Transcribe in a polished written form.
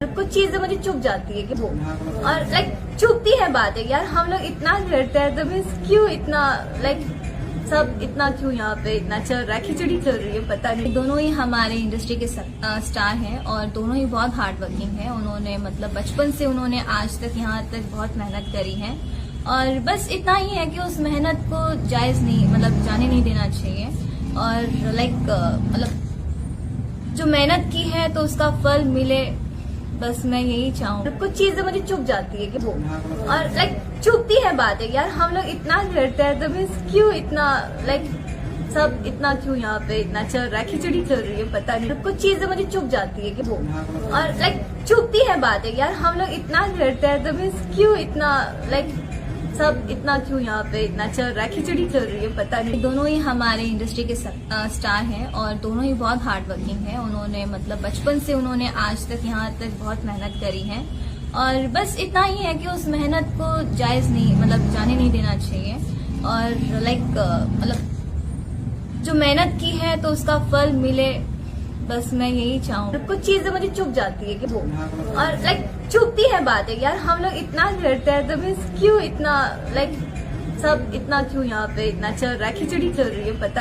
कुछ चीजें मुझे चुभ जाती है कि वो और चुभती है बातें यार। हम लोग इतना लड़ते हैं तो मीन्स क्यों इतना सब इतना क्यों यहाँ पे इतना चल रहा है, खिचड़ी चल रही है, पता नहीं। दोनों ही हमारे इंडस्ट्री के स्टार हैं और दोनों ही बहुत हार्ड वर्किंग हैं। उन्होंने मतलब बचपन से उन्होंने आज तक यहाँ तक बहुत मेहनत करी है और बस इतना ही है कि उस मेहनत को जायज नहीं जाने नहीं देना चाहिए। और मतलब जो मेहनत की है तो उसका फल मिले, बस मैं यही चाहूँ। कुछ चीजें मुझे चुभ जाती है कि वो और चुभती है बातें यार। हम लोग इतना लड़ते हैं तो मीन्स क्यों इतना सब इतना क्यों यहाँ पे इतना चल रहा है, खिचड़ी चल रही है, पता नहीं। कुछ चीजें मुझे चुभ जाती है कि वो और चुभती है बातें यार। हम लोग इतना लड़ते हैं तो मीन्स क्यों इतना सब इतना क्यों यहाँ पे इतना चल रहा है, खिचड़ी चल रही है, पता नहीं। दोनों ही हमारे इंडस्ट्री के स्टार हैं और दोनों ही बहुत हार्ड वर्किंग हैं। उन्होंने मतलब बचपन से उन्होंने आज तक यहाँ तक बहुत मेहनत करी है और बस इतना ही है कि उस मेहनत को जायज नहीं जाने नहीं देना चाहिए। और मतलब जो मेहनत की है तो उसका फल मिले, बस मैं यही चाहूँ। कुछ चीजें मुझे चुभ जाती है कि वो और चुभती है बातें यार। हम लोग इतना लड़ते हैं तो मीन्स क्यों इतना सब इतना क्यों यहाँ पे इतना चल रहा है, खिचड़ी चल रही है, पता नहीं।